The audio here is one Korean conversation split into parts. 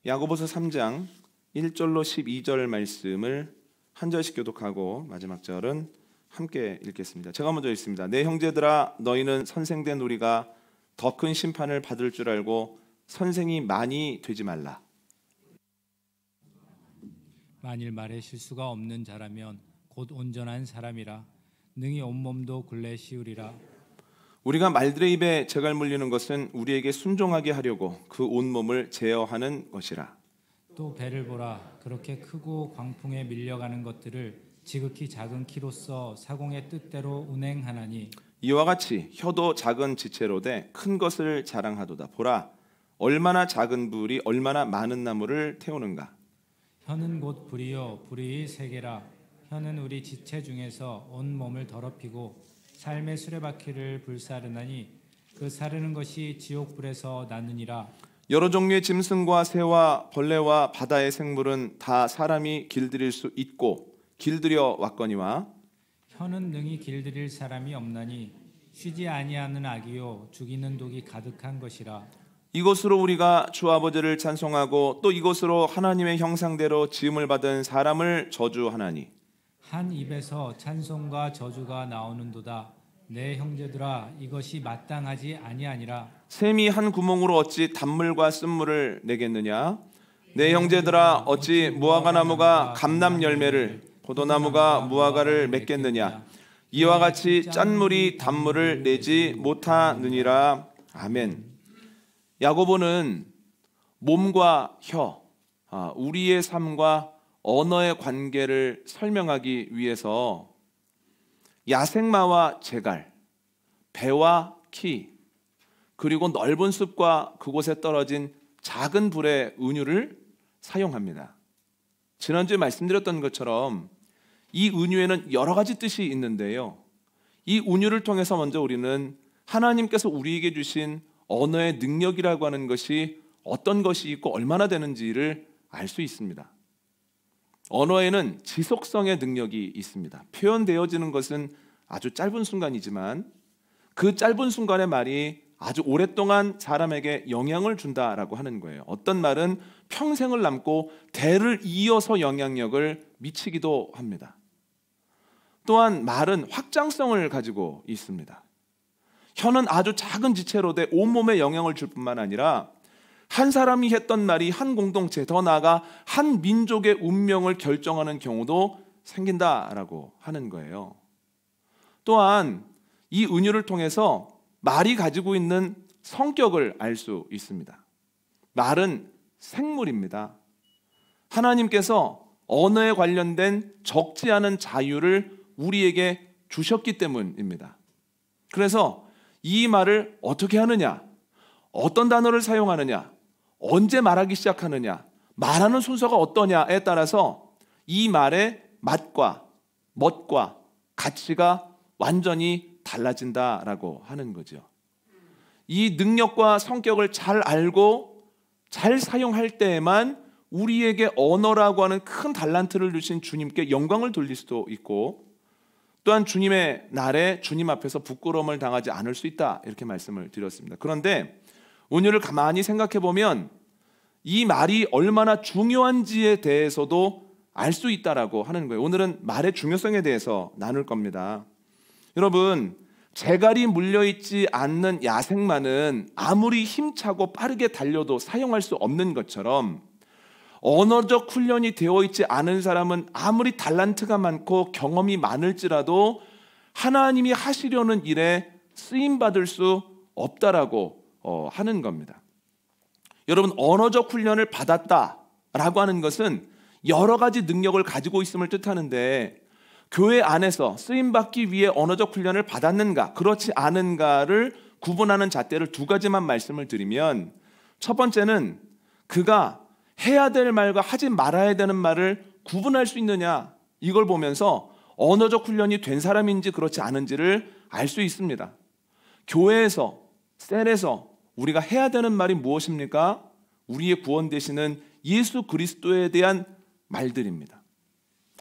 야고보서 3장 1절로 12절 말씀을 한 절씩 교독하고 마지막 절은 함께 읽겠습니다. 제가 먼저 읽습니다. 내 형제들아, 너희는 선생된 우리가 더 큰 심판을 받을 줄 알고 선생이 많이 되지 말라. 만일 말에 실수가 없는 자라면 곧 온전한 사람이라 능히 온몸도 굴레 씌우리라. 우리가 말들의 입에 재갈 물리는 것은 우리에게 순종하게 하려고 그 온몸을 제어하는 것이라. 또 배를 보라. 그렇게 크고 광풍에 밀려가는 것들을 지극히 작은 키로서 사공의 뜻대로 운행하나니 이와 같이 혀도 작은 지체로되 큰 것을 자랑하도다. 보라, 얼마나 작은 불이 얼마나 많은 나무를 태우는가. 혀는 곧 불이요 불이 세계라. 혀는 우리 지체 중에서 온 몸을 더럽히고 삶의 수레바퀴를 불사르나니 그 사르는 것이 지옥불에서 나느니라. 여러 종류의 짐승과 새와 벌레와 바다의 생물은 다 사람이 길들일 수 있고 길들여 왔거니와 혀는 능히 길들일 사람이 없나니 쉬지 아니하는 악이요 죽이는 독이 가득한 것이라. 이것으로 우리가 주 아버지를 찬송하고 또 이것으로 하나님의 형상대로 지음을 받은 사람을 저주하나니 한 입에서 찬송과 저주가 나오는도다. 내 형제들아, 이것이 마땅하지 아니하니라. 샘이 한 구멍으로 어찌 단물과 쓴물을 내겠느냐. 내 형제들아, 어찌 무화과 나무가 감람 열매를 포도나무가 무화과를 맺겠느냐. 이와 같이 짠물이 단물을 내지 못하느니라. 아멘. 야고보는 몸과 혀, 우리의 삶과 언어의 관계를 설명하기 위해서 야생마와 제갈, 배와 키, 그리고 넓은 숲과 그곳에 떨어진 작은 불의 은유를 사용합니다. 지난주에 말씀드렸던 것처럼 이 은유에는 여러 가지 뜻이 있는데요, 이 은유를 통해서 먼저 우리는 하나님께서 우리에게 주신 언어의 능력이라고 하는 것이 어떤 것이 있고 얼마나 되는지를 알 수 있습니다. 언어에는 지속성의 능력이 있습니다. 표현되어지는 것은 아주 짧은 순간이지만 그 짧은 순간의 말이 아주 오랫동안 사람에게 영향을 준다라고 하는 거예요. 어떤 말은 평생을 남고 대를 이어서 영향력을 미치기도 합니다. 또한 말은 확장성을 가지고 있습니다. 혀는 아주 작은 지체로 돼 온몸에 영향을 줄 뿐만 아니라 한 사람이 했던 말이 한 공동체, 더 나아가 한 민족의 운명을 결정하는 경우도 생긴다라고 하는 거예요. 또한 이 은유를 통해서 말이 가지고 있는 성격을 알 수 있습니다. 말은 생물입니다. 하나님께서 언어에 관련된 적지 않은 자유를 우리에게 주셨기 때문입니다. 그래서 이 말을 어떻게 하느냐, 어떤 단어를 사용하느냐, 언제 말하기 시작하느냐, 말하는 순서가 어떠냐에 따라서 이 말의 맛과 멋과 가치가 완전히 달라진다라고 하는 거죠. 이 능력과 성격을 잘 알고 잘 사용할 때에만 우리에게 언어라고 하는 큰 달란트를 주신 주님께 영광을 돌릴 수도 있고, 또한 주님의 날에 주님 앞에서 부끄러움을 당하지 않을 수 있다, 이렇게 말씀을 드렸습니다. 그런데 은유를 가만히 생각해 보면 이 말이 얼마나 중요한지에 대해서도 알 수 있다라고 하는 거예요. 오늘은 말의 중요성에 대해서 나눌 겁니다. 여러분, 재갈이 물려있지 않는 야생마는 아무리 힘차고 빠르게 달려도 사용할 수 없는 것처럼 언어적 훈련이 되어 있지 않은 사람은 아무리 달란트가 많고 경험이 많을지라도 하나님이 하시려는 일에 쓰임받을 수 없다라고 하는 겁니다. 여러분, 언어적 훈련을 받았다라고 하는 것은 여러 가지 능력을 가지고 있음을 뜻하는데, 교회 안에서 쓰임받기 위해 언어적 훈련을 받았는가, 그렇지 않은가를 구분하는 잣대를 두 가지만 말씀을 드리면, 첫 번째는 그가 해야 될 말과 하지 말아야 되는 말을 구분할 수 있느냐, 이걸 보면서 언어적 훈련이 된 사람인지 그렇지 않은지를 알 수 있습니다. 교회에서, 셀에서 우리가 해야 되는 말이 무엇입니까? 우리의 구원 되시는 예수 그리스도에 대한 말들입니다.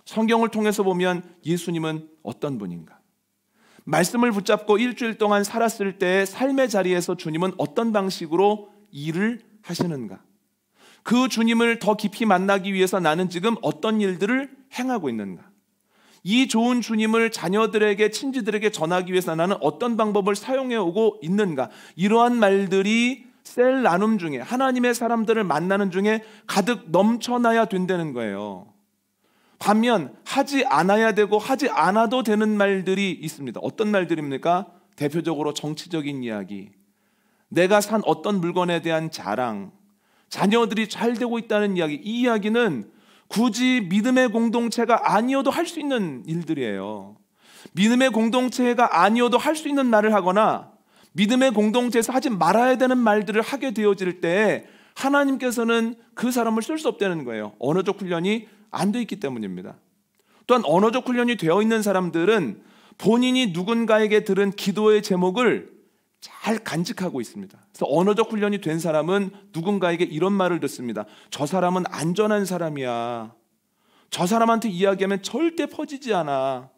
성경을 통해서 보면 예수님은 어떤 분인가? 말씀을 붙잡고 일주일 동안 살았을 때 삶의 자리에서 주님은 어떤 방식으로 일을 하시는가? 그 주님을 더 깊이 만나기 위해서 나는 지금 어떤 일들을 행하고 있는가? 이 좋은 주님을 자녀들에게, 친지들에게 전하기 위해서 나는 어떤 방법을 사용해 오고 있는가? 이러한 말들이 셀 나눔 중에, 하나님의 사람들을 만나는 중에 가득 넘쳐나야 된다는 거예요. 반면 하지 않아야 되고 하지 않아도 되는 말들이 있습니다. 어떤 말들입니까? 대표적으로 정치적인 이야기, 내가 산 어떤 물건에 대한 자랑, 자녀들이 잘 되고 있다는 이야기. 이 이야기는 굳이 믿음의 공동체가 아니어도 할 수 있는 일들이에요. 믿음의 공동체가 아니어도 할 수 있는 말을 하거나 믿음의 공동체에서 하지 말아야 되는 말들을 하게 되어질 때 하나님께서는 그 사람을 쓸 수 없다는 거예요. 언어적 훈련이 안 돼 있기 때문입니다. 또한 언어적 훈련이 되어 있는 사람들은 본인이 누군가에게 들은 기도의 제목을 잘 간직하고 있습니다. 그래서 언어적 훈련이 된 사람은 누군가에게 이런 말을 듣습니다. 저 사람은 안전한 사람이야. 저 사람한테 이야기하면 절대 퍼지지 않아.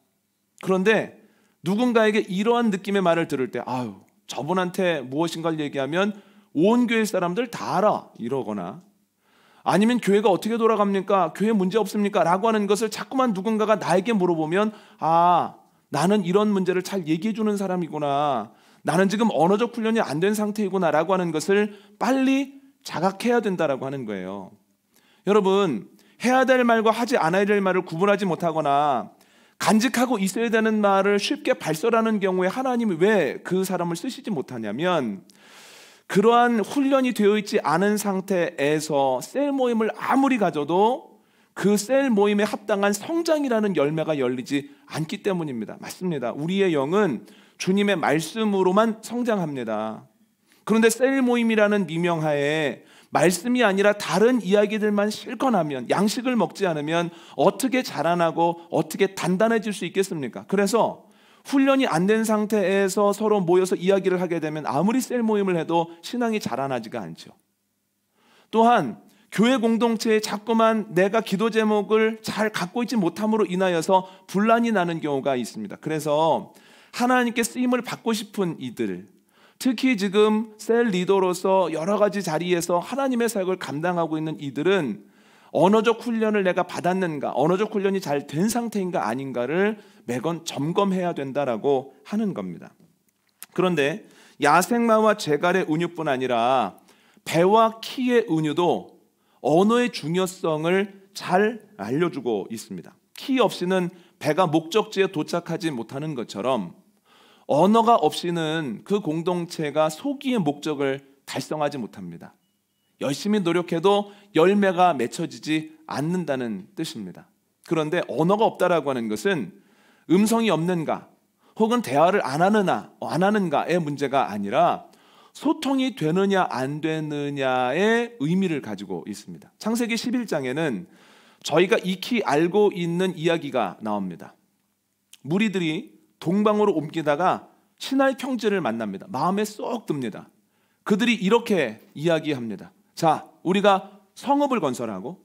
그런데 누군가에게 이러한 느낌의 말을 들을 때 아유, 저분한테 무엇인가를 얘기하면 온 교회 사람들 다 알아, 이러거나, 아니면 교회가 어떻게 돌아갑니까? 교회 문제 없습니까? 라고 하는 것을 자꾸만 누군가가 나에게 물어보면 아, 나는 이런 문제를 잘 얘기해 주는 사람이구나, 나는 지금 언어적 훈련이 안 된 상태이구나 라고 하는 것을 빨리 자각해야 된다라고 하는 거예요. 여러분, 해야 될 말과 하지 않아야 될 말을 구분하지 못하거나 간직하고 있어야 되는 말을 쉽게 발설하는 경우에 하나님이 왜 그 사람을 쓰시지 못하냐면, 그러한 훈련이 되어 있지 않은 상태에서 셀 모임을 아무리 가져도 그 셀 모임에 합당한 성장이라는 열매가 열리지 않기 때문입니다. 맞습니다. 우리의 영은 주님의 말씀으로만 성장합니다. 그런데 셀 모임이라는 미명하에 말씀이 아니라 다른 이야기들만 실컷 하면, 양식을 먹지 않으면 어떻게 자라나고 어떻게 단단해질 수 있겠습니까? 그래서 훈련이 안 된 상태에서 서로 모여서 이야기를 하게 되면 아무리 셀 모임을 해도 신앙이 자라나지가 않죠. 또한 교회 공동체에 자꾸만 내가 기도 제목을 잘 갖고 있지 못함으로 인하여서 분란이 나는 경우가 있습니다. 그래서 하나님께 쓰임을 받고 싶은 이들, 특히 지금 셀 리더로서 여러 가지 자리에서 하나님의 사역을 감당하고 있는 이들은 언어적 훈련을 내가 받았는가, 언어적 훈련이 잘 된 상태인가 아닌가를 매번 점검해야 된다라고 하는 겁니다. 그런데 야생마와 제갈의 은유뿐 아니라 배와 키의 은유도 언어의 중요성을 잘 알려주고 있습니다. 키 없이는 배가 목적지에 도착하지 못하는 것처럼 언어가 없이는 그 공동체가 소기의 목적을 달성하지 못합니다. 열심히 노력해도 열매가 맺혀지지 않는다는 뜻입니다. 그런데 언어가 없다라고 하는 것은 음성이 없는가 혹은 대화를 안 하는가의 문제가 아니라 소통이 되느냐 안 되느냐의 의미를 가지고 있습니다. 창세기 11장에는 저희가 익히 알고 있는 이야기가 나옵니다. 무리들이 동방으로 옮기다가 시나이 평지를 만납니다. 마음에 쏙 듭니다. 그들이 이렇게 이야기합니다. 자, 우리가 성읍을 건설하고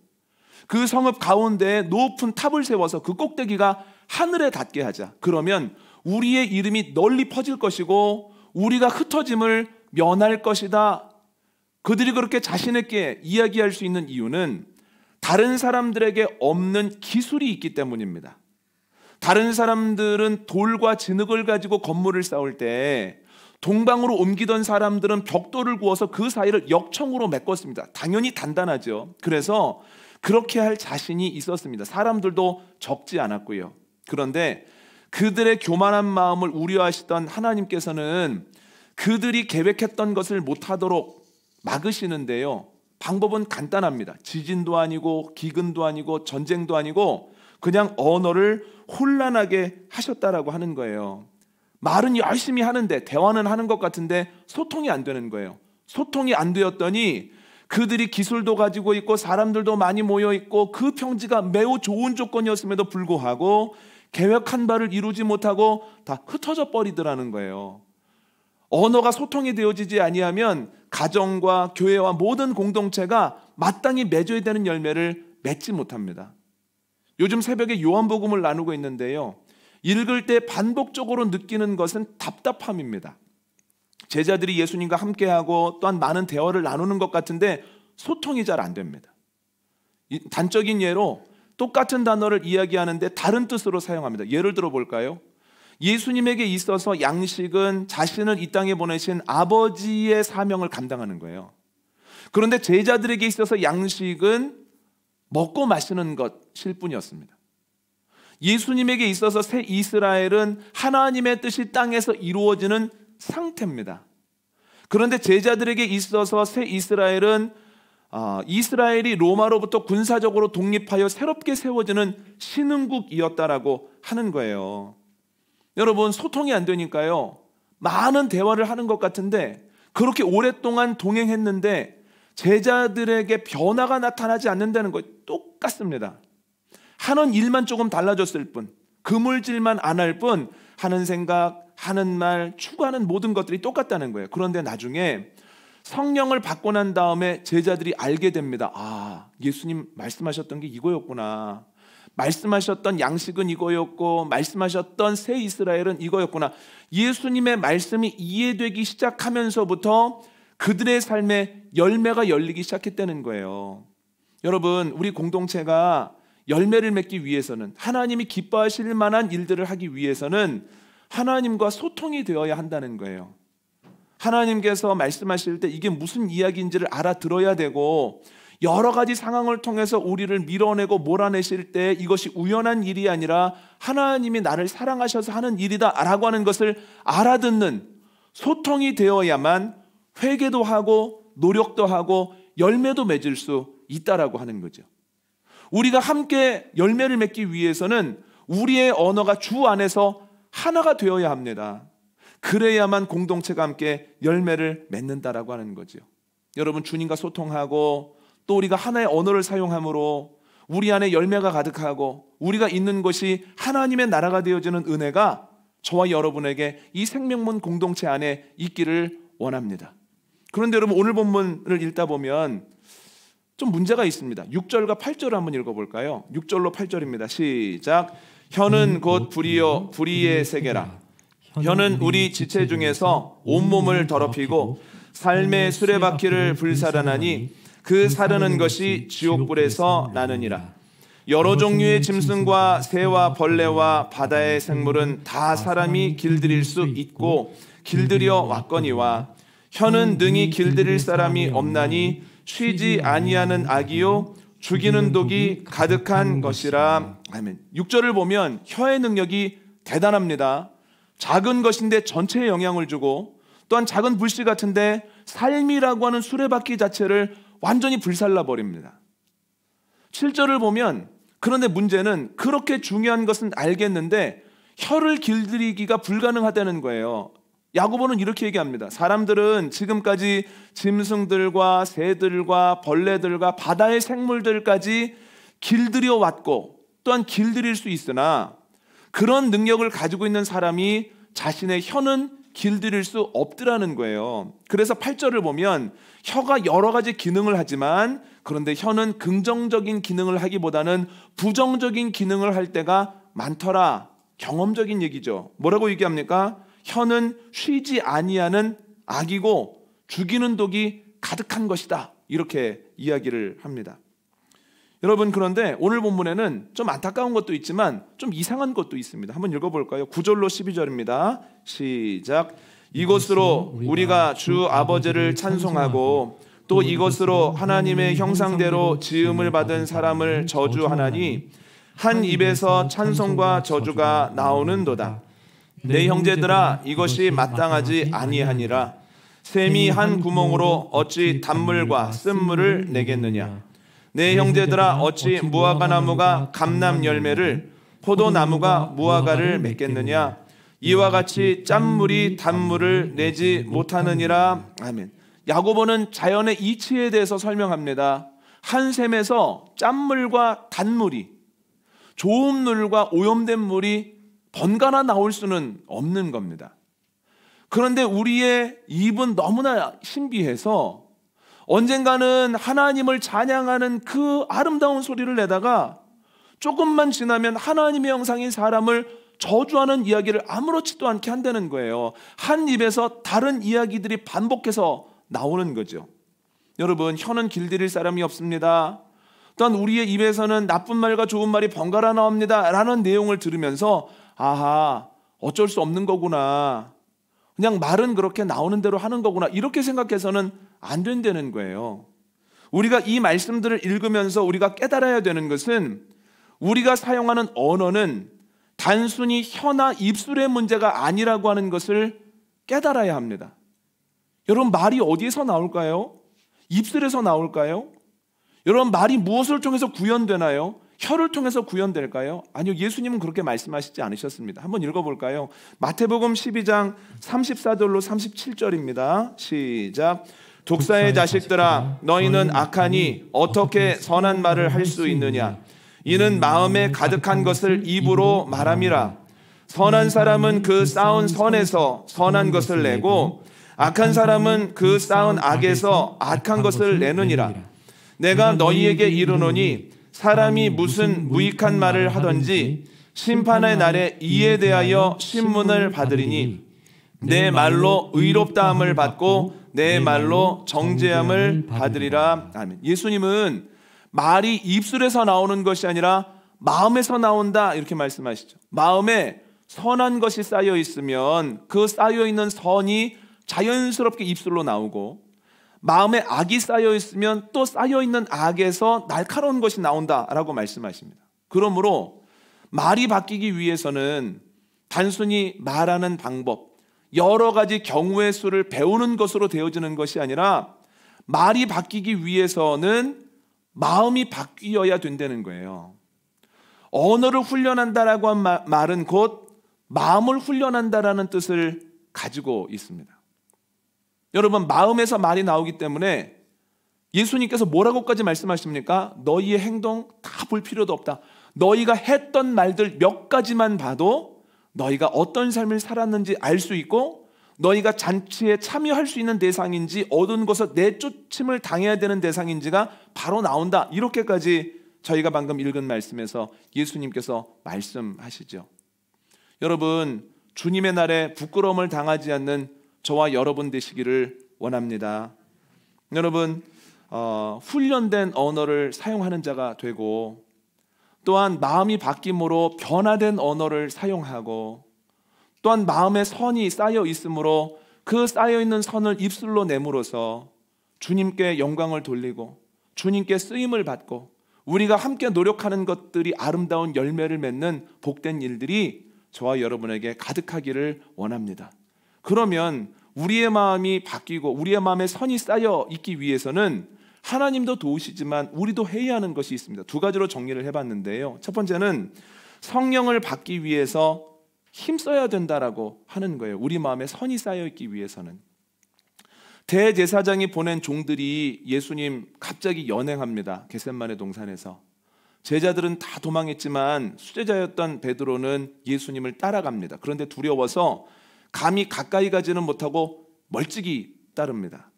그 성읍 가운데에 높은 탑을 세워서 그 꼭대기가 하늘에 닿게 하자. 그러면 우리의 이름이 널리 퍼질 것이고 우리가 흩어짐을 면할 것이다. 그들이 그렇게 자신 있게 이야기할 수 있는 이유는 다른 사람들에게 없는 기술이 있기 때문입니다. 다른 사람들은 돌과 진흙을 가지고 건물을 쌓을 때 동방으로 옮기던 사람들은 벽돌을 구워서 그 사이를 역청으로 메꿨습니다. 당연히 단단하죠. 그래서 그렇게 할 자신이 있었습니다. 사람들도 적지 않았고요. 그런데 그들의 교만한 마음을 우려하시던 하나님께서는 그들이 계획했던 것을 못하도록 막으시는데요. 방법은 간단합니다. 지진도 아니고 기근도 아니고 전쟁도 아니고 그냥 언어를 혼란하게 하셨다라고 하는 거예요. 말은 열심히 하는데, 대화는 하는 것 같은데 소통이 안 되는 거예요. 소통이 안 되었더니 그들이 기술도 가지고 있고 사람들도 많이 모여 있고 그 평지가 매우 좋은 조건이었음에도 불구하고 계획한 바를 이루지 못하고 다 흩어져 버리더라는 거예요. 언어가 소통이 되어지지 아니하면 가정과 교회와 모든 공동체가 마땅히 맺어야 되는 열매를 맺지 못합니다. 요즘 새벽에 요한복음을 나누고 있는데요, 읽을 때 반복적으로 느끼는 것은 답답함입니다. 제자들이 예수님과 함께하고 또한 많은 대화를 나누는 것 같은데 소통이 잘 안 됩니다. 단적인 예로 똑같은 단어를 이야기하는데 다른 뜻으로 사용합니다. 예를 들어 볼까요? 예수님에게 있어서 양식은 자신을 이 땅에 보내신 아버지의 사명을 감당하는 거예요. 그런데 제자들에게 있어서 양식은 먹고 마시는 것일 뿐이었습니다. 예수님에게 있어서 새 이스라엘은 하나님의 뜻이 땅에서 이루어지는 상태입니다. 그런데 제자들에게 있어서 새 이스라엘은 이스라엘이 로마로부터 군사적으로 독립하여 새롭게 세워지는 신흥국이었다라고 하는 거예요. 여러분, 소통이 안 되니까요, 많은 대화를 하는 것 같은데 그렇게 오랫동안 동행했는데 제자들에게 변화가 나타나지 않는다는 거 똑같습니다. 하는 일만 조금 달라졌을 뿐, 그물질만 안 할 뿐, 하는 생각, 하는 말, 추구하는 모든 것들이 똑같다는 거예요. 그런데 나중에 성령을 받고 난 다음에 제자들이 알게 됩니다. 아, 예수님 말씀하셨던 게 이거였구나. 말씀하셨던 양식은 이거였고 말씀하셨던 새 이스라엘은 이거였구나. 예수님의 말씀이 이해되기 시작하면서부터 그들의 삶에 열매가 열리기 시작했다는 거예요. 여러분, 우리 공동체가 열매를 맺기 위해서는, 하나님이 기뻐하실 만한 일들을 하기 위해서는 하나님과 소통이 되어야 한다는 거예요. 하나님께서 말씀하실 때 이게 무슨 이야기인지를 알아들어야 되고, 여러 가지 상황을 통해서 우리를 밀어내고 몰아내실 때 이것이 우연한 일이 아니라 하나님이 나를 사랑하셔서 하는 일이다 라고 하는 것을 알아듣는 소통이 되어야만 회개도 하고 노력도 하고 열매도 맺을 수 있다라고 하는 거죠. 우리가 함께 열매를 맺기 위해서는 우리의 언어가 주 안에서 하나가 되어야 합니다. 그래야만 공동체가 함께 열매를 맺는다라고 하는 거죠. 여러분, 주님과 소통하고 또 우리가 하나의 언어를 사용함으로 우리 안에 열매가 가득하고 우리가 있는 것이 하나님의 나라가 되어지는 은혜가 저와 여러분에게 이 생명문 공동체 안에 있기를 원합니다. 그런데 여러분, 오늘 본문을 읽다 보면 좀 문제가 있습니다. 6절과 8절을 한번 읽어볼까요? 6절로 8절입니다. 시작. 혀는 곧 불이요 불의의 세계라. 혀는 우리 지체 중에서 온몸을 더럽히고 삶의 수레바퀴를 불사르나니 그 사르는 것이 지옥불에서 나느니라. 여러 종류의 짐승과 새와 벌레와 바다의 생물은 다 사람이 길들일 수 있고 길들여 왔거니와 혀는 능히 길들일 사람이 없나니 쉬지 아니하는 악이요 죽이는 독이 가득한 것이라. 아멘. 6절을 보면 혀의 능력이 대단합니다. 작은 것인데 전체에 영향을 주고, 또한 작은 불씨 같은데 삶이라고 하는 수레바퀴 자체를 완전히 불살라버립니다. 7절을 보면, 그런데 문제는 그렇게 중요한 것은 알겠는데 혀를 길들이기가 불가능하다는 거예요. 야고보는 이렇게 얘기합니다. 사람들은 지금까지 짐승들과 새들과 벌레들과 바다의 생물들까지 길들여 왔고 또한 길들일 수 있으나 그런 능력을 가지고 있는 사람이 자신의 혀는 길들일 수 없더라는 거예요. 그래서 8절을 보면 혀가 여러 가지 기능을 하지만 그런데 혀는 긍정적인 기능을 하기보다는 부정적인 기능을 할 때가 많더라. 경험적인 얘기죠. 뭐라고 얘기합니까? 혀는 쉬지 아니하는 악이고 죽이는 독이 가득한 것이다. 이렇게 이야기를 합니다. 여러분, 그런데 오늘 본문에는 좀 안타까운 것도 있지만 좀 이상한 것도 있습니다. 한번 읽어볼까요? 9절로 12절입니다. 시작. 이것으로 우리가 주 아버지를 찬송하고 또 이것으로 하나님의 형상대로 지음을 받은 사람을 저주하나니 한 입에서 찬송과 저주가 나오는도다. 내 형제들아, 이것이 마땅하지 아니하니라. 샘이 한 구멍으로 어찌 단물과 쓴물을 내겠느냐. 내 형제들아, 어찌 무화과 나무가 감람 열매를, 포도나무가 무화과를 맺겠느냐. 이와 같이 짠물이 단물을 내지 못하느니라. 아멘. 야고보는 자연의 이치에 대해서 설명합니다. 한 샘에서 짠물과 단물이, 좋은 물과 오염된 물이 번갈아 나올 수는 없는 겁니다. 그런데 우리의 입은 너무나 신비해서 언젠가는 하나님을 찬양하는 그 아름다운 소리를 내다가 조금만 지나면 하나님의 형상인 사람을 저주하는 이야기를 아무렇지도 않게 한다는 거예요. 한 입에서 다른 이야기들이 반복해서 나오는 거죠. 여러분, 혀는 길들일 사람이 없습니다. 또한 우리의 입에서는 나쁜 말과 좋은 말이 번갈아 나옵니다 라는 내용을 들으면서 아하, 어쩔 수 없는 거구나, 그냥 말은 그렇게 나오는 대로 하는 거구나, 이렇게 생각해서는 안 된다는 거예요. 우리가 이 말씀들을 읽으면서 우리가 깨달아야 되는 것은 우리가 사용하는 언어는 단순히 혀나 입술의 문제가 아니라고 하는 것을 깨달아야 합니다. 여러분, 말이 어디에서 나올까요? 입술에서 나올까요? 여러분, 말이 무엇을 통해서 구현되나요? 혀를 통해서 구현될까요? 아니요, 예수님은 그렇게 말씀하시지 않으셨습니다. 한번 읽어볼까요? 마태복음 12장 34절로 37절입니다. 시작. 독사의 자식들아, 너희는 악하니 어떻게 선한 말을 할 수 있느냐? 이는 마음에 가득한 것을 입으로 말함이라. 선한 사람은 그 쌓은 선에서 선한 것을 내고 악한 사람은 그 쌓은 악에서 악한 것을 내느니라. 내가 너희에게 이르노니 사람이 무슨 무익한 말을 하든지 심판의 날에 이에 대하여 신문을 받으리니 내 말로 의롭다함을 받고 내 말로 정죄함을 받으리라. 아멘. 예수님은 말이 입술에서 나오는 것이 아니라 마음에서 나온다, 이렇게 말씀하시죠. 마음에 선한 것이 쌓여 있으면 그 쌓여 있는 선이 자연스럽게 입술로 나오고, 마음에 악이 쌓여 있으면 또 쌓여 있는 악에서 날카로운 것이 나온다라고 말씀하십니다. 그러므로 말이 바뀌기 위해서는 단순히 말하는 방법, 여러 가지 경우의 수를 배우는 것으로 되어지는 것이 아니라 말이 바뀌기 위해서는 마음이 바뀌어야 된다는 거예요. 언어를 훈련한다라고 한 말은 곧 마음을 훈련한다라는 뜻을 가지고 있습니다. 여러분, 마음에서 말이 나오기 때문에 예수님께서 뭐라고까지 말씀하십니까? 너희의 행동 다 볼 필요도 없다. 너희가 했던 말들 몇 가지만 봐도 너희가 어떤 삶을 살았는지 알 수 있고, 너희가 잔치에 참여할 수 있는 대상인지 어두운 곳에서 내쫓임을 당해야 되는 대상인지가 바로 나온다. 이렇게까지 저희가 방금 읽은 말씀에서 예수님께서 말씀하시죠. 여러분, 주님의 날에 부끄러움을 당하지 않는 저와 여러분 되시기를 원합니다. 여러분, 훈련된 언어를 사용하는 자가 되고, 또한 마음이 바뀜으로 변화된 언어를 사용하고, 또한 마음에 선이 쌓여 있으므로 그 쌓여 있는 선을 입술로 내므로서 주님께 영광을 돌리고 주님께 쓰임을 받고 우리가 함께 노력하는 것들이 아름다운 열매를 맺는 복된 일들이 저와 여러분에게 가득하기를 원합니다. 그러면 우리의 마음이 바뀌고 우리의 마음에 선이 쌓여 있기 위해서는 하나님도 도우시지만 우리도 해야 하는 것이 있습니다. 두 가지로 정리를 해봤는데요. 첫 번째는 성령을 받기 위해서 힘써야 된다라고 하는 거예요. 우리 마음에 선이 쌓여 있기 위해서는. 대제사장이 보낸 종들이 예수님 갑자기 연행합니다. 겟셋마네 동산에서. 제자들은 다 도망했지만 수제자였던 베드로는 예수님을 따라갑니다. 그런데 두려워서 감히 가까이 가지는 못하고 멀찍이 따릅니다.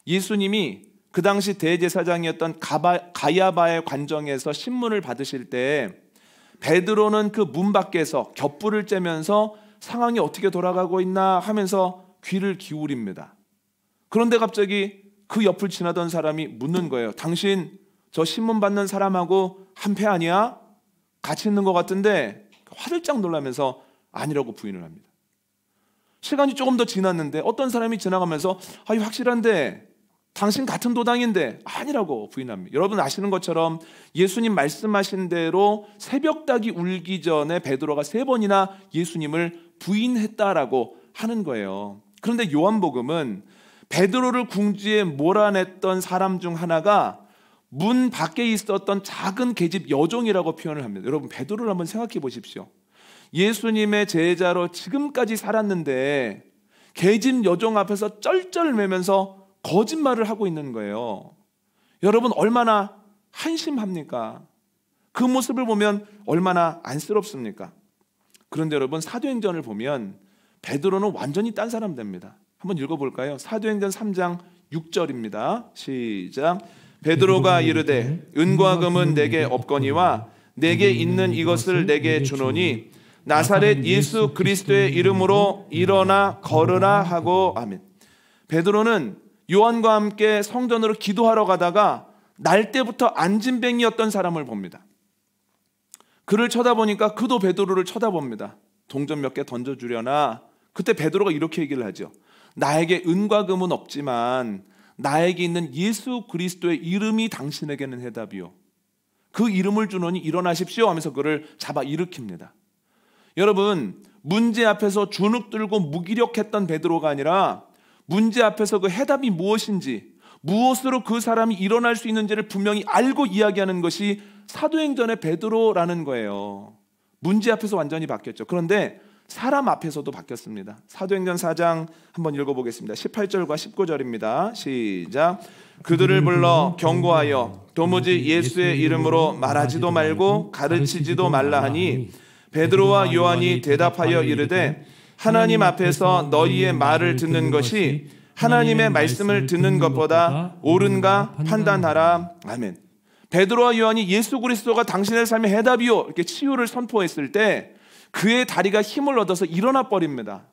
예수님이 그 당시 대제사장이었던 가야바의 관정에서 신문을 받으실 때 베드로는 그 문 밖에서 겹불을 쬐면서 상황이 어떻게 돌아가고 있나 하면서 귀를 기울입니다. 그런데 갑자기 그 옆을 지나던 사람이 묻는 거예요. 당신 저 신문 받는 사람하고 한패 아니야? 같이 있는 것 같은데 화들짝 놀라면서 아니라고 부인을 합니다. 시간이 조금 더 지났는데 어떤 사람이 지나가면서 이거 확실한데 당신 같은 도당인데 아니라고 부인합니다. 여러분 아시는 것처럼 예수님 말씀하신 대로 새벽닭이 울기 전에 베드로가 3번이나 예수님을 부인했다라고 하는 거예요. 그런데 요한복음은 베드로를 궁지에 몰아냈던 사람 중 하나가 문 밖에 있었던 작은 계집 여종이라고 표현을 합니다. 여러분 베드로를 한번 생각해 보십시오. 예수님의 제자로 지금까지 살았는데 계집 여종 앞에서 쩔쩔매면서 거짓말을 하고 있는 거예요. 여러분 얼마나 한심합니까? 그 모습을 보면 얼마나 안쓰럽습니까? 그런데 여러분 사도행전을 보면 베드로는 완전히 딴 사람 됩니다. 한번 읽어볼까요? 사도행전 3장 6절입니다. 시작. 베드로가 이르되 은과 금은 내게 없거니와 내게 있는 이것을 내게 주노니 나사렛 예수 그리스도의 이름으로 일어나 걸으라 하고 아멘. 베드로는 요한과 함께 성전으로 기도하러 가다가 날 때부터 안진뱅이였던 사람을 봅니다. 그를 쳐다보니까 그도 베드로를 쳐다봅니다. 동전 몇 개 던져주려나. 그때 베드로가 이렇게 얘기를 하죠. 나에게 은과 금은 없지만 나에게 있는 예수 그리스도의 이름이 당신에게는 해답이요. 그 이름을 주노니 일어나십시오 하면서 그를 잡아 일으킵니다. 여러분, 문제 앞에서 주눅 들고 무기력했던 베드로가 아니라 문제 앞에서 그 해답이 무엇인지, 무엇으로 그 사람이 일어날 수 있는지를 분명히 알고 이야기하는 것이 사도행전의 베드로라는 거예요. 문제 앞에서 완전히 바뀌었죠. 그런데 사람 앞에서도 바뀌었습니다. 사도행전 4장 한번 읽어보겠습니다. 18절과 19절입니다. 시작. 그들을 불러 경고하여 도무지 예수의 이름으로 말하지도 말고 가르치지도 말라 하니 베드로와 요한이 대답하여 이르되 하나님 앞에서 너희의 말을 듣는 것이 하나님의 말씀을 듣는 것보다 옳은가 판단하라. 아멘. 베드로와 요한이 예수 그리스도가 당신의 삶의 해답이요 이렇게 치유를 선포했을 때 그의 다리가 힘을 얻어서 일어나 버립니다.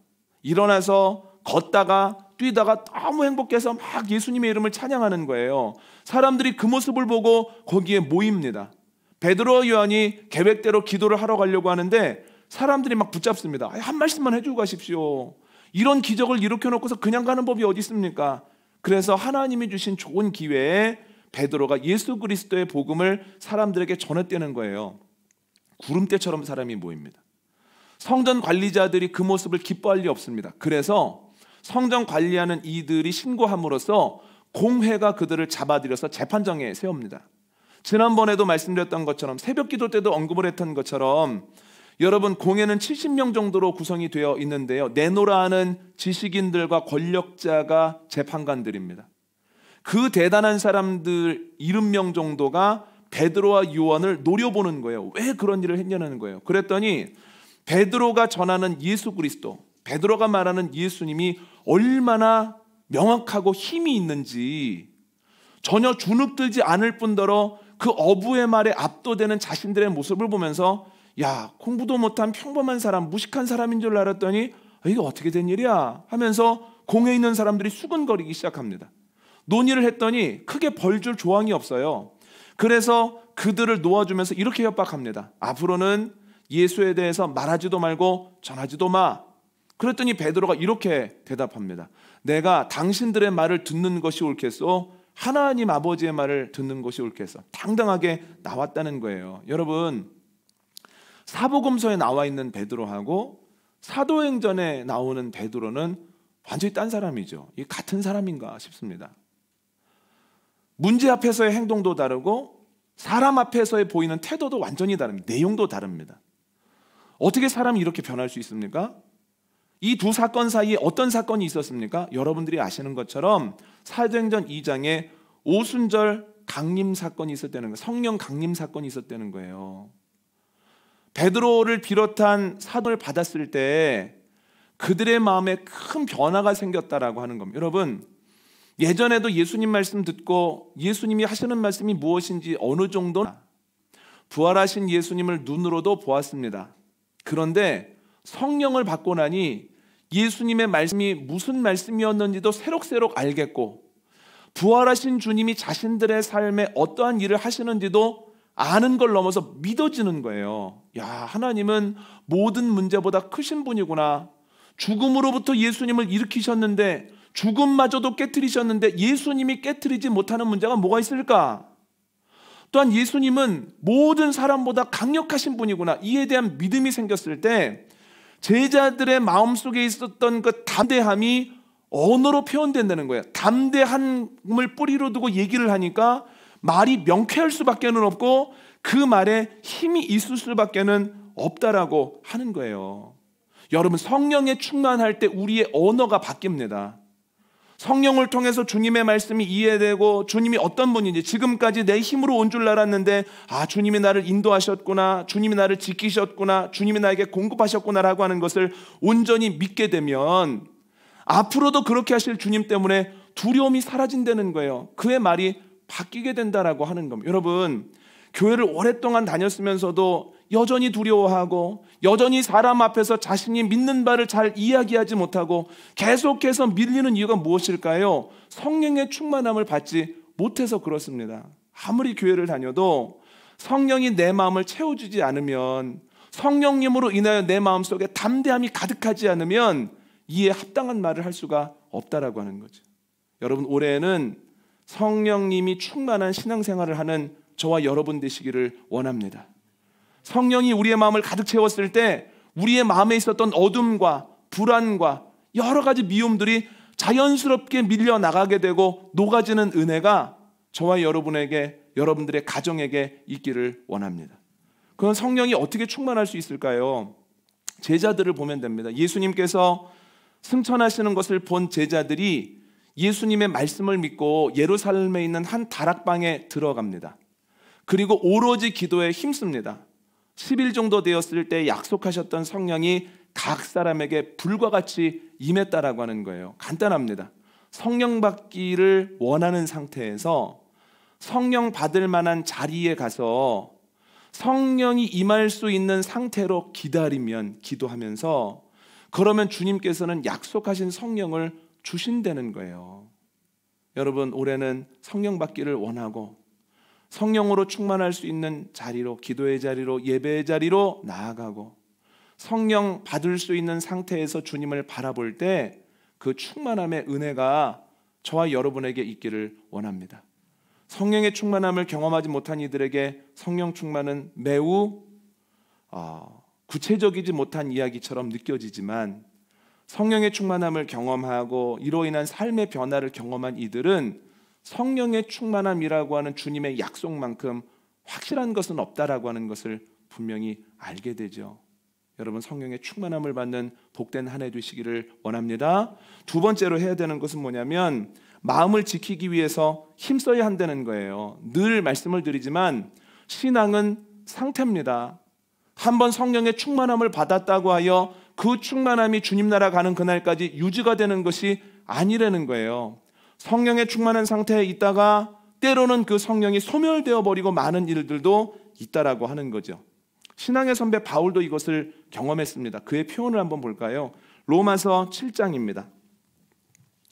일어나서 걷다가 뛰다가 너무 행복해서 막 예수님의 이름을 찬양하는 거예요. 사람들이 그 모습을 보고 거기에 모입니다. 베드로와 요한이 계획대로 기도를 하러 가려고 하는데 사람들이 막 붙잡습니다. 한 말씀만 해주고 가십시오. 이런 기적을 일으켜놓고서 그냥 가는 법이 어디 있습니까? 그래서 하나님이 주신 좋은 기회에 베드로가 예수 그리스도의 복음을 사람들에게 전했다는 거예요. 구름대처럼 사람이 모입니다. 성전 관리자들이 그 모습을 기뻐할 리 없습니다. 그래서 성전 관리하는 이들이 신고함으로써 공회가 그들을 잡아들여서 재판정에 세웁니다. 지난번에도 말씀드렸던 것처럼 새벽 기도 때도 언급을 했던 것처럼 여러분, 공회는 70명 정도로 구성이 되어 있는데요, 내노라 하는 지식인들과 권력자가 재판관들입니다. 그 대단한 사람들 70명 정도가 베드로와 요한을 노려보는 거예요. 왜 그런 일을 했냐는 거예요. 그랬더니 베드로가 전하는 예수 그리스도, 베드로가 말하는 예수님이 얼마나 명확하고 힘이 있는지, 전혀 주눅들지 않을 뿐더러 그 어부의 말에 압도되는 자신들의 모습을 보면서 야, 공부도 못한 평범한 사람, 무식한 사람인 줄 알았더니 이게 어떻게 된 일이야 하면서 공회에 있는 사람들이 수근거리기 시작합니다. 논의를 했더니 크게 벌줄 조항이 없어요. 그래서 그들을 놓아주면서 이렇게 협박합니다. 앞으로는 예수에 대해서 말하지도 말고 전하지도 마. 그랬더니 베드로가 이렇게 대답합니다. 내가 당신들의 말을 듣는 것이 옳겠소? 하나님 아버지의 말을 듣는 것이 옳겠소? 당당하게 나왔다는 거예요. 여러분, 사복음서에 나와 있는 베드로하고 사도행전에 나오는 베드로는 완전히 딴 사람이죠. 이게 같은 사람인가 싶습니다. 문제 앞에서의 행동도 다르고 사람 앞에서의 보이는 태도도 완전히 다릅니다. 내용도 다릅니다. 어떻게 사람이 이렇게 변할 수 있습니까? 이 두 사건 사이에 어떤 사건이 있었습니까? 여러분들이 아시는 것처럼 사도행전 2장에 오순절 강림 사건이 있었다는 거예요. 성령 강림 사건이 있었다는 거예요. 베드로를 비롯한 사도를 받았을 때 그들의 마음에 큰 변화가 생겼다라고 하는 겁니다. 여러분, 예전에도 예수님 말씀 듣고 예수님이 하시는 말씀이 무엇인지 어느 정도 부활하신 예수님을 눈으로도 보았습니다. 그런데 성령을 받고 나니 예수님의 말씀이 무슨 말씀이었는지도 새록새록 알겠고 부활하신 주님이 자신들의 삶에 어떠한 일을 하시는지도 아는 걸 넘어서 믿어지는 거예요. 야, 하나님은 모든 문제보다 크신 분이구나. 죽음으로부터 예수님을 일으키셨는데 죽음마저도 깨트리셨는데 예수님이 깨트리지 못하는 문제가 뭐가 있을까? 또한 예수님은 모든 사람보다 강력하신 분이구나. 이에 대한 믿음이 생겼을 때 제자들의 마음속에 있었던 그 담대함이 언어로 표현된다는 거예요. 담대함을 뿌리로 두고 얘기를 하니까 말이 명쾌할 수밖에 없고 그 말에 힘이 있을 수밖에 없다라고 하는 거예요. 여러분, 성령에 충만할 때 우리의 언어가 바뀝니다. 성령을 통해서 주님의 말씀이 이해되고 주님이 어떤 분인지, 지금까지 내 힘으로 온 줄 알았는데 주님이 나를 인도하셨구나, 주님이 나를 지키셨구나, 주님이 나에게 공급하셨구나라고 하는 것을 온전히 믿게 되면 앞으로도 그렇게 하실 주님 때문에 두려움이 사라진다는 거예요. 그의 말이 바뀌게 된다라고 하는 겁니다. 여러분, 교회를 오랫동안 다녔으면서도 여전히 두려워하고 여전히 사람 앞에서 자신이 믿는 바를 잘 이야기하지 못하고 계속해서 밀리는 이유가 무엇일까요? 성령의 충만함을 받지 못해서 그렇습니다. 아무리 교회를 다녀도 성령이 내 마음을 채워주지 않으면, 성령님으로 인하여 내 마음속에 담대함이 가득하지 않으면 이에 합당한 말을 할 수가 없다라고 하는 거죠. 여러분, 올해는 성령님이 충만한 신앙생활을 하는 저와 여러분 되시기를 원합니다. 성령이 우리의 마음을 가득 채웠을 때 우리의 마음에 있었던 어둠과 불안과 여러 가지 미움들이 자연스럽게 밀려나가게 되고 녹아지는 은혜가 저와 여러분에게, 여러분들의 가정에게 있기를 원합니다. 그건 성령이 어떻게 충만할 수 있을까요? 제자들을 보면 됩니다. 예수님께서 승천하시는 것을 본 제자들이 예수님의 말씀을 믿고 예루살렘에 있는 한 다락방에 들어갑니다. 그리고 오로지 기도에 힘씁니다. 10일 정도 되었을 때 약속하셨던 성령이 각 사람에게 불과 같이 임했다라고 하는 거예요. 간단합니다. 성령 받기를 원하는 상태에서 성령 받을 만한 자리에 가서 성령이 임할 수 있는 상태로 기다리면, 기도하면서, 그러면 주님께서는 약속하신 성령을 주신다는 거예요. 여러분, 올해는 성령 받기를 원하고 성령으로 충만할 수 있는 자리로, 기도의 자리로, 예배의 자리로 나아가고 성령 받을 수 있는 상태에서 주님을 바라볼 때 그 충만함의 은혜가 저와 여러분에게 있기를 원합니다. 성령의 충만함을 경험하지 못한 이들에게 성령 충만은 매우 구체적이지 못한 이야기처럼 느껴지지만, 성령의 충만함을 경험하고 이로 인한 삶의 변화를 경험한 이들은 성령의 충만함이라고 하는 주님의 약속만큼 확실한 것은 없다라고 하는 것을 분명히 알게 되죠. 여러분, 성령의 충만함을 받는 복된 한 해 되시기를 원합니다. 두 번째로 해야 되는 것은 뭐냐면, 마음을 지키기 위해서 힘써야 한다는 거예요. 늘 말씀을 드리지만 신앙은 상태입니다. 한번 성령의 충만함을 받았다고 하여 그 충만함이 주님 나라 가는 그날까지 유지가 되는 것이 아니라는 거예요. 성령의 충만한 상태에 있다가 때로는 그 성령이 소멸되어 버리고 많은 일들도 있다라고 하는 거죠. 신앙의 선배 바울도 이것을 경험했습니다. 그의 표현을 한번 볼까요? 로마서 7장입니다.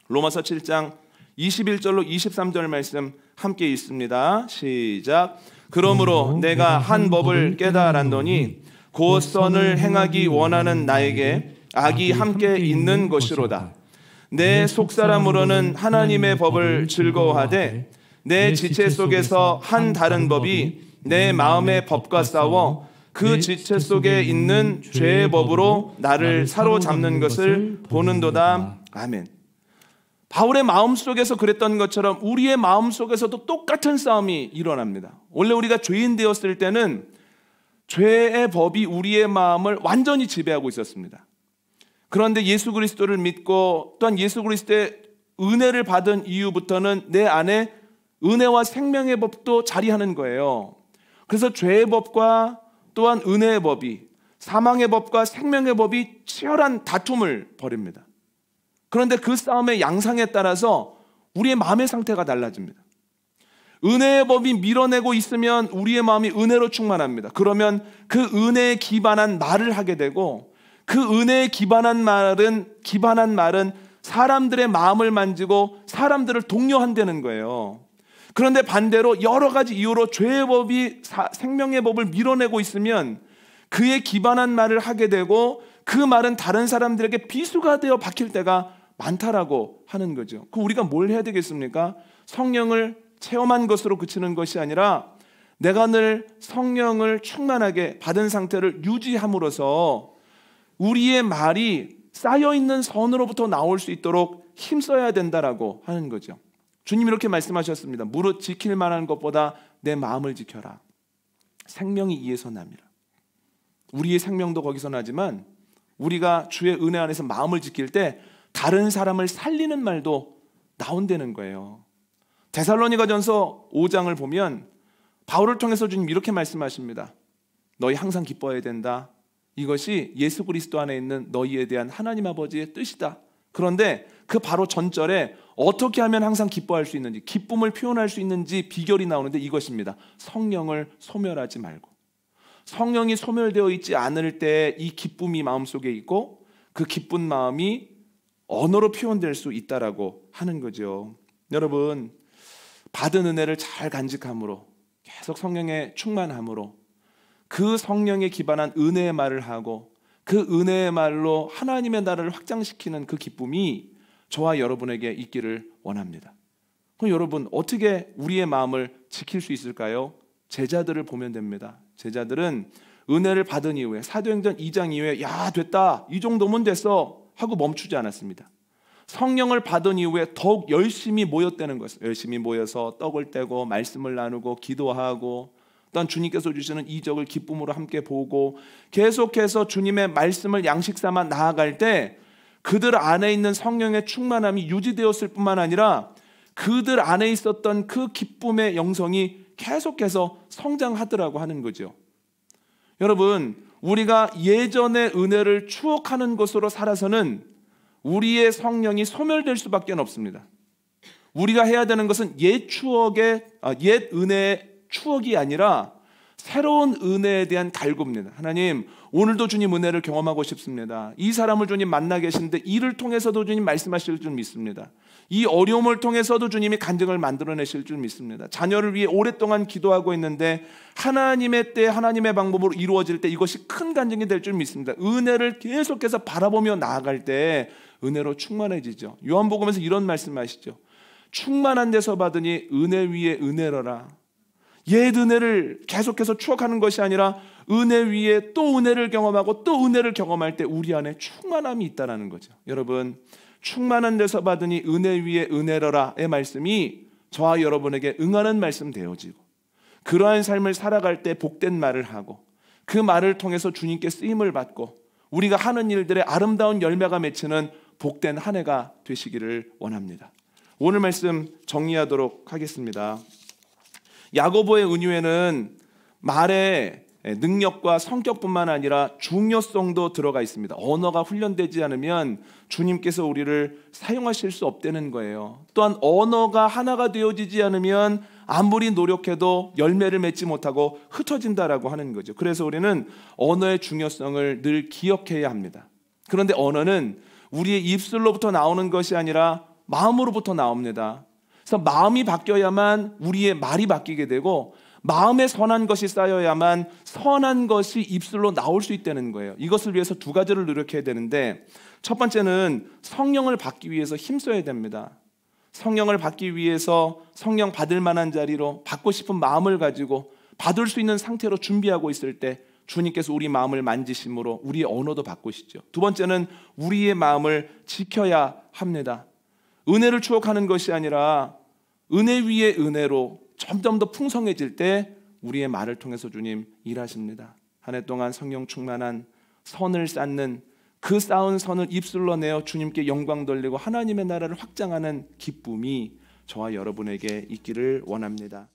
로마서 7장 21절로 23절 말씀 함께 읽습니다. 시작. 그러므로 내가 한 법을 깨달았노니 곧 선을 행하기 원하는 나에게 악이 함께 있는 것이로다. 내 속사람으로는 하나님의 법을 즐거워하되 내 지체 속에서 한 다른 법이 내 마음의 법과 싸워 그 지체 속에 있는 죄의 법으로 나를 사로잡는 것을 보는도다. 아멘. 바울의 마음속에서 그랬던 것처럼 우리의 마음속에서도 똑같은 싸움이 일어납니다. 원래 우리가 죄인 되었을 때는 죄의 법이 우리의 마음을 완전히 지배하고 있었습니다. 그런데 예수 그리스도를 믿고 또한 예수 그리스도의 은혜를 받은 이후부터는 내 안에 은혜와 생명의 법도 자리하는 거예요. 그래서 죄의 법과 또한 은혜의 법이, 사망의 법과 생명의 법이 치열한 다툼을 벌입니다. 그런데 그 싸움의 양상에 따라서 우리의 마음의 상태가 달라집니다. 은혜의 법이 밀어내고 있으면 우리의 마음이 은혜로 충만합니다. 그러면 그 은혜에 기반한 말을 하게 되고, 그 은혜에 기반한 말은 사람들의 마음을 만지고 사람들을 독려한다는 거예요. 그런데 반대로 여러 가지 이유로 죄의 법이 생명의 법을 밀어내고 있으면 그에 기반한 말을 하게 되고 그 말은 다른 사람들에게 비수가 되어 박힐 때가 많다라고 하는 거죠. 그 우리가 뭘 해야 되겠습니까? 성령을 체험한 것으로 그치는 것이 아니라 내가 늘 성령을 충만하게 받은 상태를 유지함으로써 우리의 말이 쌓여있는 선으로부터 나올 수 있도록 힘써야 된다라고 하는 거죠. 주님 이렇게 말씀하셨습니다. 무릇 지킬 만한 것보다 내 마음을 지켜라. 생명이 이에서 납니다. 우리의 생명도 거기서 나지만 우리가 주의 은혜 안에서 마음을 지킬 때 다른 사람을 살리는 말도 나온다는 거예요. 데살로니가전서 5장을 보면 바울을 통해서 주님 이렇게 말씀하십니다. 너희 항상 기뻐해야 된다. 이것이 예수 그리스도 안에 있는 너희에 대한 하나님 아버지의 뜻이다. 그런데 그 바로 전절에 어떻게 하면 항상 기뻐할 수 있는지, 기쁨을 표현할 수 있는지 비결이 나오는데 이것입니다. 성령을 소멸하지 말고, 성령이 소멸되어 있지 않을 때 이 기쁨이 마음속에 있고 그 기쁜 마음이 언어로 표현될 수 있다라고 하는 거죠. 여러분, 받은 은혜를 잘 간직함으로 계속 성령의 충만함으로 그 성령에 기반한 은혜의 말을 하고 그 은혜의 말로 하나님의 나라를 확장시키는 그 기쁨이 저와 여러분에게 있기를 원합니다. 그럼 여러분, 어떻게 우리의 마음을 지킬 수 있을까요? 제자들을 보면 됩니다. 제자들은 은혜를 받은 이후에 사도행전 2장 이후에 야 됐다 이 정도면 됐어 하고 멈추지 않았습니다. 성령을 받은 이후에 더욱 열심히 모였다는 것을, 열심히 모여서 떡을 떼고 말씀을 나누고 기도하고 또한 주님께서 주시는 이적을 기쁨으로 함께 보고 계속해서 주님의 말씀을 양식 삼아 나아갈 때 그들 안에 있는 성령의 충만함이 유지되었을 뿐만 아니라 그들 안에 있었던 그 기쁨의 영성이 계속해서 성장하더라고 하는 거죠. 여러분, 우리가 예전의 은혜를 추억하는 것으로 살아서는 우리의 성령이 소멸될 수밖에 없습니다. 우리가 해야 되는 것은 옛 은혜의 추억이 아니라 새로운 은혜에 대한 갈구입니다. 하나님, 오늘도 주님 은혜를 경험하고 싶습니다. 이 사람을 주님 만나 계신데 이를 통해서도 주님 말씀하실 줄 믿습니다. 이 어려움을 통해서도 주님이 간증을 만들어내실 줄 믿습니다. 자녀를 위해 오랫동안 기도하고 있는데 하나님의 때 하나님의 방법으로 이루어질 때 이것이 큰 간증이 될 줄 믿습니다. 은혜를 계속해서 바라보며 나아갈 때 은혜로 충만해지죠. 요한복음에서 이런 말씀하시죠. 충만한 데서 받으니 은혜 위에 은혜로라. 옛 은혜를 계속해서 추억하는 것이 아니라 은혜 위에 또 은혜를 경험하고 또 은혜를 경험할 때 우리 안에 충만함이 있다는 거죠. 여러분, 충만한 데서 받으니 은혜 위에 은혜로라의 말씀이 저와 여러분에게 응하는 말씀 되어지고 그러한 삶을 살아갈 때 복된 말을 하고 그 말을 통해서 주님께 쓰임을 받고 우리가 하는 일들의 아름다운 열매가 맺히는 복된 한 해가 되시기를 원합니다. 오늘 말씀 정리하도록 하겠습니다. 야고보의 은유에는 말의 능력과 성격뿐만 아니라 중요성도 들어가 있습니다. 언어가 훈련되지 않으면 주님께서 우리를 사용하실 수 없다는 거예요. 또한 언어가 하나가 되어지지 않으면 아무리 노력해도 열매를 맺지 못하고 흩어진다라고 하는 거죠. 그래서 우리는 언어의 중요성을 늘 기억해야 합니다. 그런데 언어는 우리의 입술로부터 나오는 것이 아니라 마음으로부터 나옵니다. 그래서 마음이 바뀌어야만 우리의 말이 바뀌게 되고 마음에 선한 것이 쌓여야만 선한 것이 입술로 나올 수 있다는 거예요. 이것을 위해서 두 가지를 노력해야 되는데 첫 번째는 성령을 받기 위해서 힘써야 됩니다. 성령을 받기 위해서 성령 받을 만한 자리로 받고 싶은 마음을 가지고 받을 수 있는 상태로 준비하고 있을 때 주님께서 우리 마음을 만지심으로 우리의 언어도 바꾸시죠. 두 번째는 우리의 마음을 지켜야 합니다. 은혜를 추억하는 것이 아니라 은혜 위에 은혜로 점점 더 풍성해질 때 우리의 말을 통해서 주님 일하십니다. 한 해 동안 성령 충만한 선을 쌓는 그 쌓은 선을 입술로 내어 주님께 영광 돌리고 하나님의 나라를 확장하는 기쁨이 저와 여러분에게 있기를 원합니다.